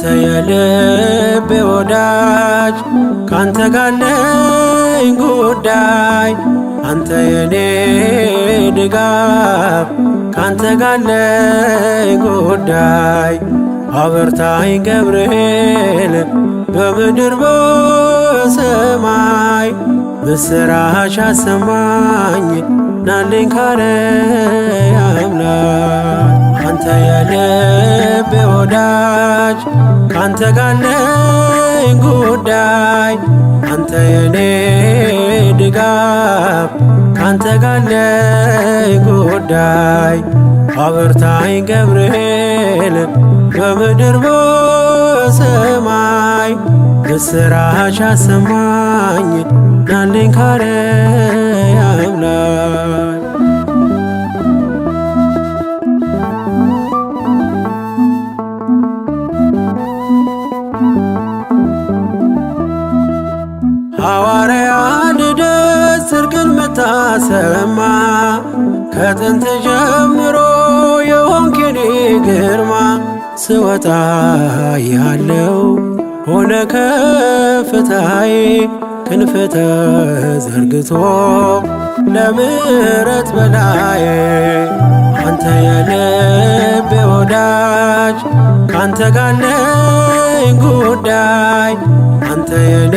አንተ የልቤ ወዳጅ ካንተ ጋር አለኝ ጉዳይ አንተ የኔ ድጋፍ ካንተ ጋር አለኝ ጉዳይ አበርታኝ ገብርኤል በምድር በሰማይ ምስራች አሰማኝ ናልኝ ካርያም ላይ አንተ የልቤ ወዳጅ ካንተ ጋር አለኝ ጉዳይ አንተ የኔ ድጋፍ ካንተ ጋር አለኝ ጉዳይ አበርታኝ ገብርኤል በምድር በሰማይ ምስራች አሰማኝ ናልኝ ካርያም ላይ ሐዋርያ ልደት ጽድቅን ምታሰማ ከጥንት ጀምሮ የሆንክ የኔ ግርማ ስወጣ ያለው ሆነ ከፍታዬ ክንፍ ተዘርግቶ ለምሕረት በላዬ አንተ የልቤ ወዳጅ ካንተ ጋር አለኝ ጉዳይ አንተ የኔ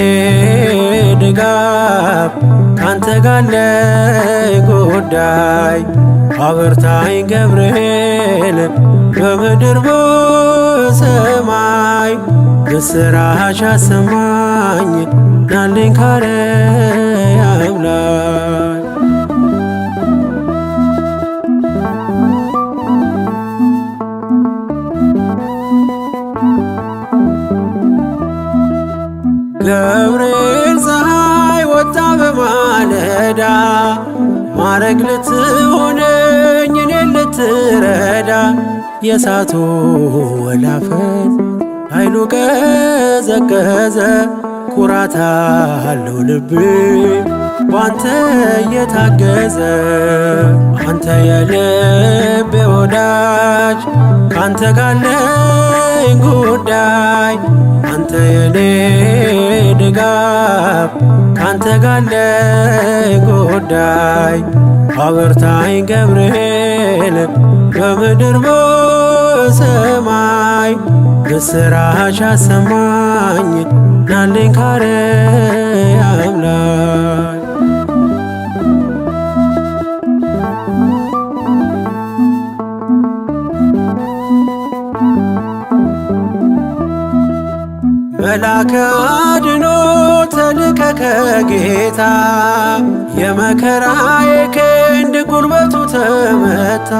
ድጋፍ ካንተ ጋር አለኝ ጉዳይ አበርታኝ ገብርኤል በምድር በሰማይ ምስራች አሰማኝ ናልኝ ካርያም ላይ ገብርኤል ፀሐይ ወጣ በማለዳ ማረግ ልትሆነኝ እኔን ልትረዳ የእሳቱ ወላፈን ኃይሉ ቀዘቀዘ ኩራት አለው ልቤ ባንተ የታገዘ አንተ የልቤ ወዳጅ ካንተ ጋር አለኝ ጉዳይ አንተ የኔ ድጋፍ ካንተ ጋር አለኝ ጉዳይ አበርታኝ ገብርኤል በምድር በሰማይ ምስራች አሰማኝ ናልኝ ካርያም ላይ መላከ አድኖ ተልከ ከጌታ የመከራዬ ክንድ ጉልበቱ ተመታ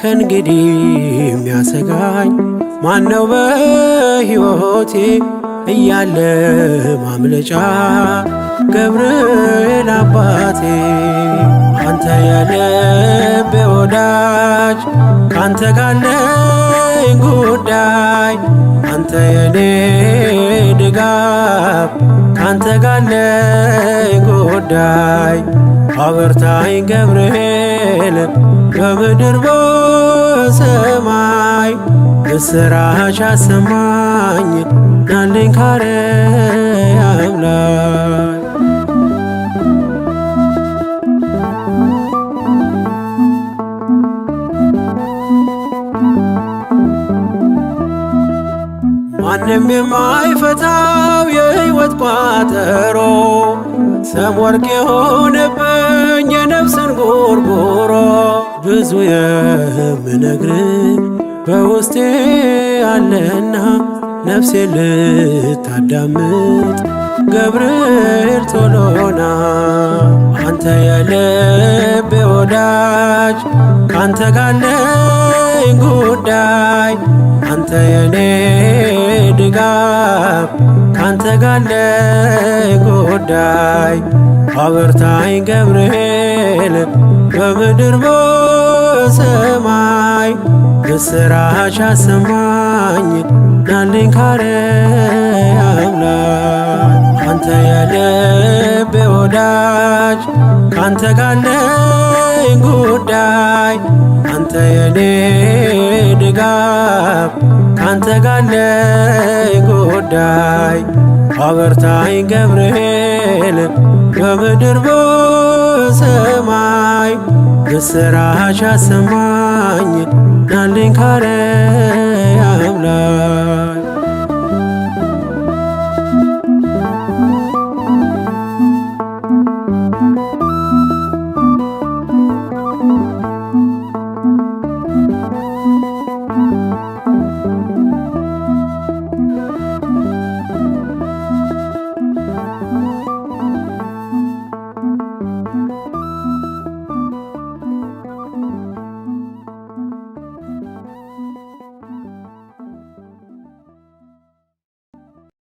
ከእንግዲህ የሚያሰጋኝ ማነው በሕይወቴ እያለ ማምለጫ ገብርኤል አባቴ አንተ የልቤ ወዳጅ ካንተ ጋር አለኝ ጉዳይ አንተ የኔ ድጋፍ ካንተ ጋር አለኝ ጉዳይ አበርታኝ ገብርኤል በምድር በሰማይ ምስራች አሰማኝ ናልኝ ካርያም ላይ ማንም የማይፈታው የሕይወት ቋጠሮ ሰም ወርቅ የሆነብኝ የነፍስን ጎርጎሮ ብዙ የምነግርህ በውስጤ አለና ነፍሴ ልታዳምጥ ገብርኤል ቶሎና አንተ የልቤ ወዳጅ ካንተ ጋር አለኝ ጉዳይ አንተ የኔ ድጋፍ ካንተ ጋር አለኝ ጉዳይ አበርታኝ ገብርኤል በምድር በሰማይ ምስራች አሰማኝ ናልኝ ካርያም ላይ አንተ የልቤ ወዳጅ ካንተ ጋር አለኝ ጉዳይ አንተ የኔ ድጋፍ ካንተ ጋለኝ ጉዳይ አበርታኝ ገብርኤል በምድር በሰማይ ምስራች አሰማኝ ናልኝ ካርያም